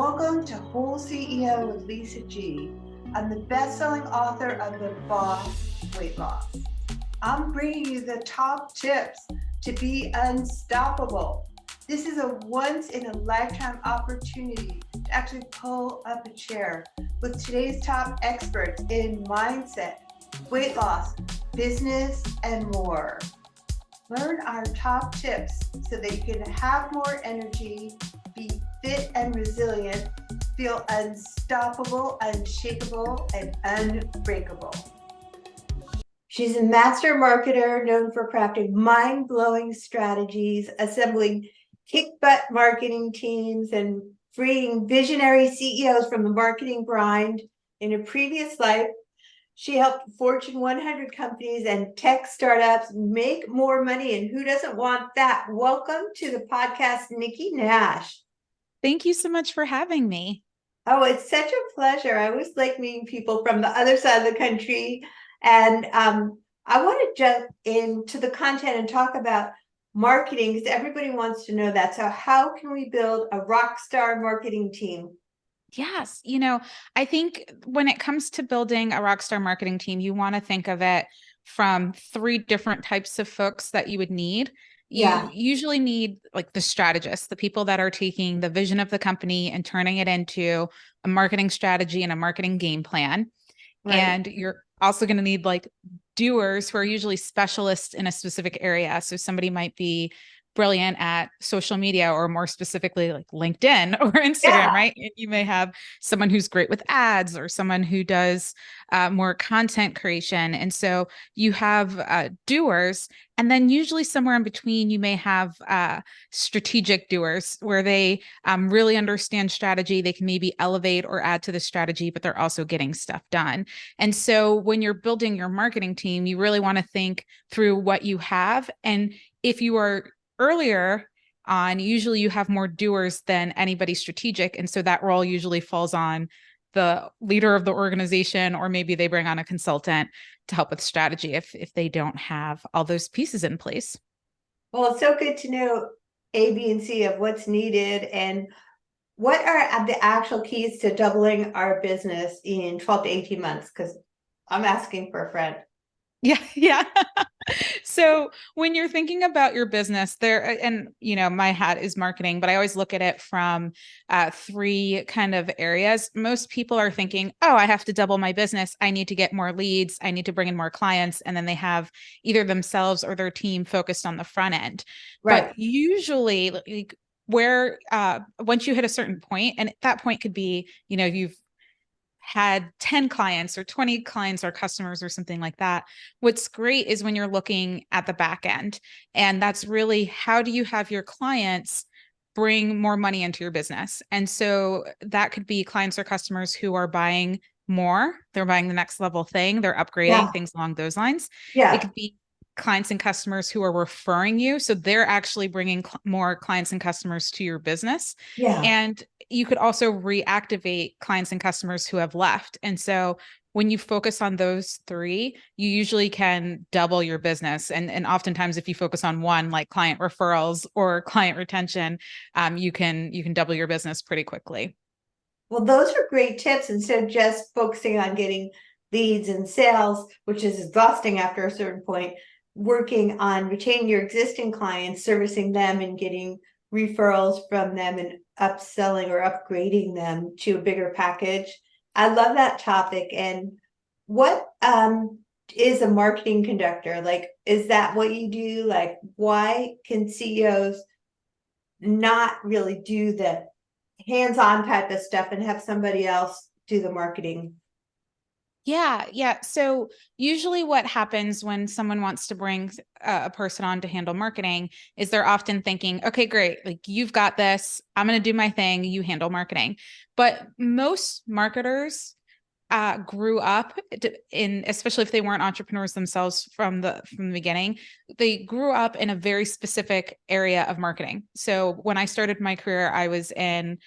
Welcome to WholeCEO with Lisa G. I'm the best-selling author of The Boss Weight Loss. I'm bringing you the top tips to be unstoppable. This is a once-in-a-lifetime opportunity to actually pull up a chair with today's top experts in mindset, weight loss, business, and more. Learn our top tips so that you can have more energy, be fit and resilient, feel unstoppable, unshakable, and unbreakable. She's a master marketer known for crafting mind-blowing strategies, assembling kick-butt marketing teams, and freeing visionary CEOs from the marketing grind. In a previous life, she helped Fortune 100 companies and tech startups make more money, and who doesn't want that? Welcome to the podcast, Nikki Nash. Thank you so much for having me. Oh, it's such a pleasure. I always like meeting people from the other side of the country. And I want to jump into the content and talk about marketing because everybody wants to know that. So how can we build a rockstar marketing team? Yes. I think when it comes to building a rockstar marketing team, you want to think of it from three different types of folks that you would need. You usually need like the strategists, the people that are taking the vision of the company and turning it into a marketing strategy and a marketing game plan. Right. And you're also going to need like doers who are usually specialists in a specific area. So somebody might be brilliant at social media, or more specifically like LinkedIn or Instagram, right? And you may have someone who's great with ads, or someone who does more content creation. And so you have doers, and then usually somewhere in between, you may have strategic doers where they really understand strategy. They can maybe elevate or add to the strategy, but they're also getting stuff done. And so when you're building your marketing team, you really want to think through what you have. And if you are earlier on, usually you have more doers than anybody strategic. And so that role usually falls on the leader of the organization, or maybe they bring on a consultant to help with strategy if they don't have all those pieces in place. Well, it's so good to know A, B, and C of what's needed. And what are the actual keys to doubling our business in 12 to 18 months? Because I'm asking for a friend. Yeah. So when you're thinking about your business there, and my hat is marketing, but I always look at it from three kind of areas. Most people are thinking, oh, I have to double my business. I need to get more leads. I need to bring in more clients. And then they have either themselves or their team focused on the front end. Right. But usually like where once you hit a certain point, and that point could be, you've had 10 clients or 20 clients or customers or something like that. What's great is when you're looking at the back end, and that's really how do you have your clients bring more money into your business? And so that could be clients or customers who are buying more, they're buying the next level thing, they're upgrading, things along those lines. It could be clients and customers who are referring you. So they're actually bringing more clients and customers to your business. And you could also reactivate clients and customers who have left. And so when you focus on those three, you usually can double your business. And oftentimes if you focus on one, like client referrals or client retention, you can double your business pretty quickly. Well, those are great tips. Instead of just focusing on getting leads and sales, which is exhausting after a certain point, working on retaining your existing clients, servicing them, and getting referrals from them, and upselling or upgrading them to a bigger package. I love that topic. And what is a marketing conductor? Like, is that what you do? Like, why can CEOs not really do the hands-on type of stuff and have somebody else do the marketing? Yeah. So usually what happens when someone wants to bring a person on to handle marketing is they're often thinking, okay, great. Like you've got this, I'm going to do my thing. You handle marketing. But most marketers grew up especially if they weren't entrepreneurs themselves from the beginning, they grew up in a very specific area of marketing. So when I started my career, I was in,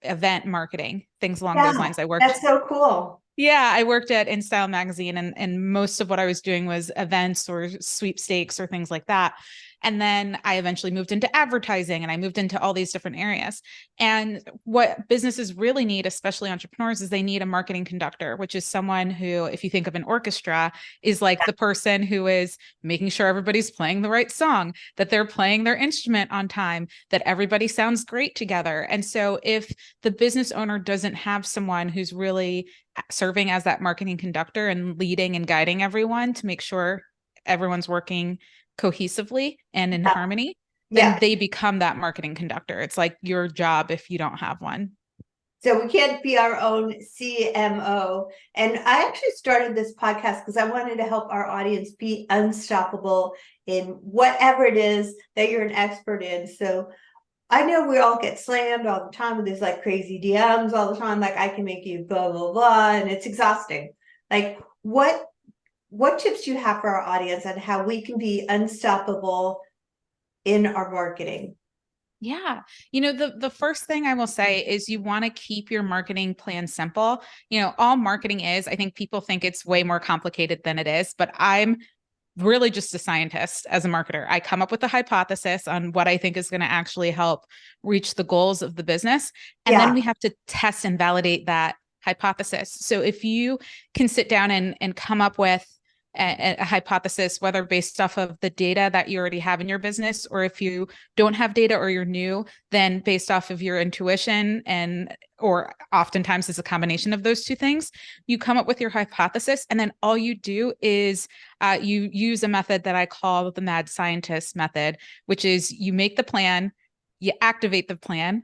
event marketing, things along those lines. That's so cool. Yeah, I worked at InStyle magazine, and most of what I was doing was events or sweepstakes or things like that. And then I eventually moved into advertising and I moved into all these different areas. And what businesses really need, especially entrepreneurs, is they need a marketing conductor, which is someone who, if you think of an orchestra, is like the person who is making sure everybody's playing the right song, that they're playing their instrument on time, that everybody sounds great together. And so if the business owner doesn't have someone who's really serving as that marketing conductor and leading and guiding everyone to make sure everyone's working cohesively and in harmony, then they become that marketing conductor. It's like your job if you don't have one. So we can't be our own CMO. And I actually started this podcast because I wanted to help our audience be unstoppable in whatever it is that you're an expert in. So I know we all get slammed all the time with these like crazy DMs all the time, like I can make you blah, blah, blah, and it's exhausting. Like what tips do you have for our audience on how we can be unstoppable in our marketing? Yeah. The first thing I will say is you want to keep your marketing plan simple. All marketing is, I think people think it's way more complicated than it is, but I'm really just a scientist as a marketer. I come up with a hypothesis on what I think is going to actually help reach the goals of the business. And then we have to test and validate that hypothesis. So if you can sit down and come up with a hypothesis, whether based off of the data that you already have in your business, or if you don't have data or you're new, then based off of your intuition or oftentimes it's a combination of those two things, you come up with your hypothesis. And then all you do is you use a method that I call the mad scientist method, which is you make the plan, you activate the plan,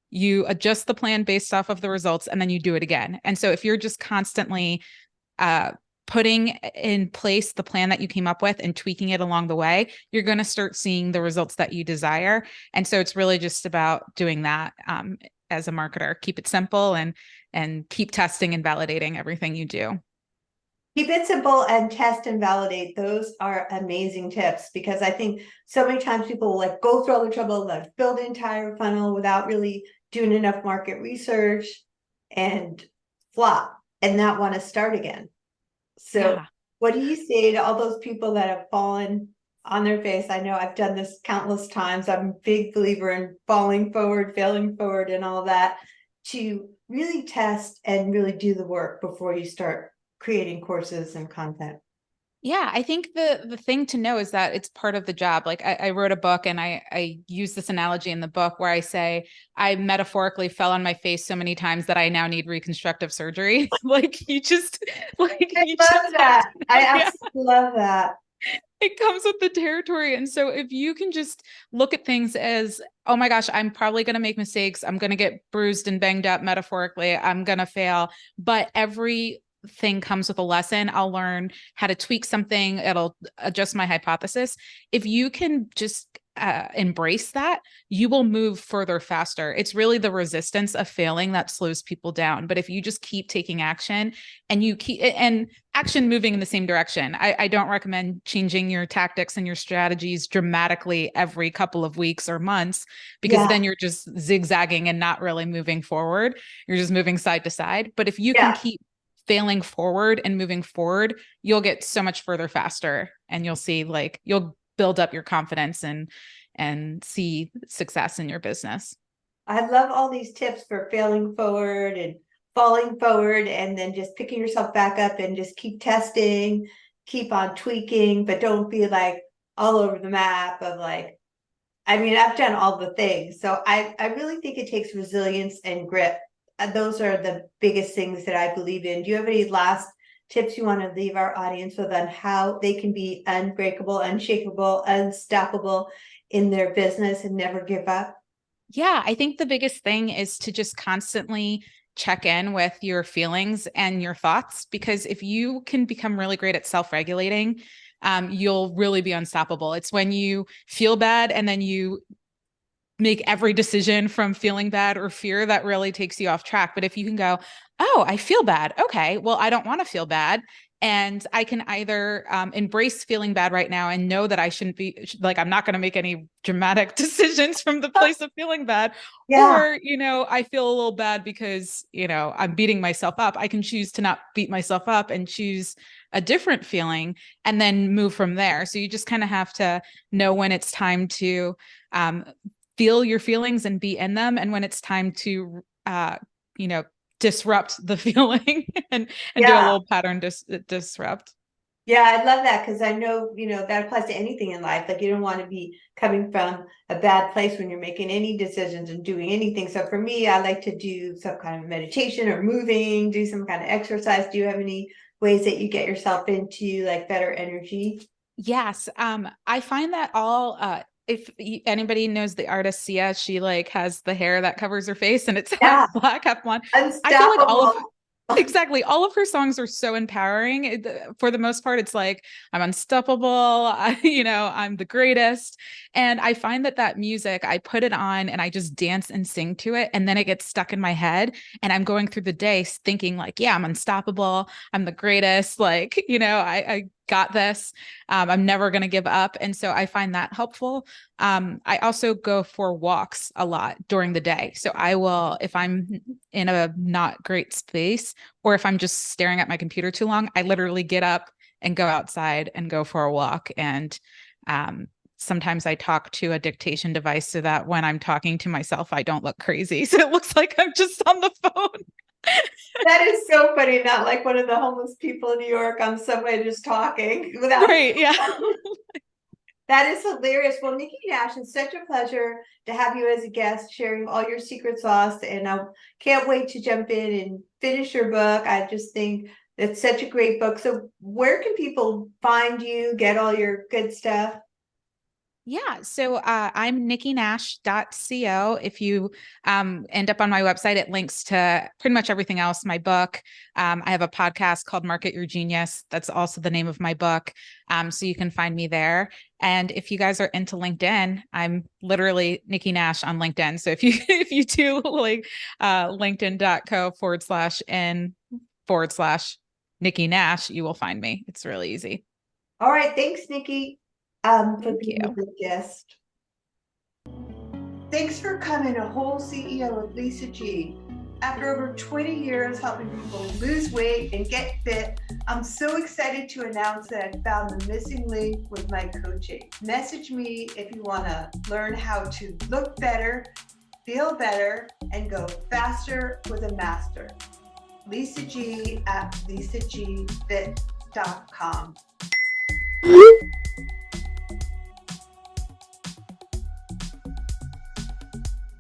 you adjust the plan based off of the results, and then you do it again. And so if you're just constantly putting in place the plan that you came up with and tweaking it along the way, you're going to start seeing the results that you desire. And so it's really just about doing that as a marketer. Keep it simple and keep testing and validating everything you do. Keep it simple and test and validate. Those are amazing tips, because I think so many times people will like go through all the trouble, like build an entire funnel without really doing enough market research and flop and not want to start again. So what do you say to all those people that have fallen on their face? I know I've done this countless times. I'm a big believer in falling forward, failing forward, and all that, to really test and really do the work before you start creating courses and content. Yeah, I think the thing to know is that it's part of the job. Like I wrote a book and I use this analogy in the book where I say I metaphorically fell on my face so many times that I now need reconstructive surgery. Like you just like I love that. I absolutely love that. It comes with the territory. And so if you can just look at things as, oh my gosh, I'm probably going to make mistakes. I'm going to get bruised and banged up metaphorically. I'm going to fail. But every thing comes with a lesson. I'll learn how to tweak something. It'll adjust my hypothesis. If you can just embrace that, you will move further faster. It's really the resistance of failing that slows people down. But if you just keep taking action and you keep action moving in the same direction, I don't recommend changing your tactics and your strategies dramatically every couple of weeks or months, because then you're just zigzagging and not really moving forward. You're just moving side to side. But if you can keep failing forward and moving forward, you'll get so much further faster, and you'll see you'll build up your confidence and see success in your business. I love all these tips for failing forward and falling forward, and then just picking yourself back up and just keep testing, keep on tweaking, but don't be like all over the map of like, I mean, I've done all the things. So I really think it takes resilience and grit. Those are the biggest things that I believe in. Do you have any last tips you want to leave our audience with on how they can be unbreakable, unshakable, unstoppable in their business and never give up? Yeah, I think the biggest thing is to just constantly check in with your feelings and your thoughts, because if you can become really great at self-regulating, you'll really be unstoppable. It's when you feel bad and then you make every decision from feeling bad or fear that really takes you off track. But if you can go, oh, I feel bad. Okay, well, I don't want to feel bad. And I can either embrace feeling bad right now and know that I shouldn't be like, I'm not going to make any dramatic decisions from the place of feeling bad. Yeah. Or, I feel a little bad because, I'm beating myself up. I can choose to not beat myself up and choose a different feeling and then move from there. So you just kind of have to know when it's time to feel your feelings and be in them, and when it's time to, disrupt the feeling and do a little pattern disrupt. Yeah, I love that, because I know, that applies to anything in life. Like, you don't want to be coming from a bad place when you're making any decisions and doing anything. So for me, I like to do some kind of meditation or moving, do some kind of exercise. Do you have any ways that you get yourself into like better energy? Yes. I find that if anybody knows the artist Sia, she like has the hair that covers her face and it's half black, half blonde. I feel like exactly. All of her songs are so empowering. For the most part, it's like, I'm unstoppable. I'm the greatest. And I find that music, I put it on and I just dance and sing to it. And then it gets stuck in my head. And I'm going through the day thinking like, yeah, I'm unstoppable. I'm the greatest. Like, I got this. I'm never going to give up. And so I find that helpful. I also go for walks a lot during the day. So I will, if I'm in a not great space, or if I'm just staring at my computer too long, I literally get up and go outside and go for a walk. And sometimes I talk to a dictation device so that when I'm talking to myself, I don't look crazy. So it looks like I'm just on the phone. That is so funny. Not like one of the homeless people in New York on subway just talking without. Right. Yeah. That is hilarious. Well, Nikki Nash, it's such a pleasure to have you as a guest, sharing all your secret sauce. And I can't wait to jump in and finish your book. I just think it's such a great book. So where can people find you, get all your good stuff? Yeah. So I'm nikkinash.co. If you end up on my website, it links to pretty much everything else. My book. I have a podcast called Market Your Genius. That's also the name of my book. So you can find me there. And if you guys are into LinkedIn, I'm literally Nikki Nash on LinkedIn. So if you do like linkedin.co/n/Nikki Nash, you will find me. It's really easy. All right. Thanks, Nikki. For being a good guest. Thanks for coming to Whole CEO with Lisa G. After over 20 years helping people lose weight and get fit, I'm so excited to announce that I found the missing link with my coaching. Message me if you want to learn how to look better, feel better, and go faster with a master. Lisa G at lisagfit.com.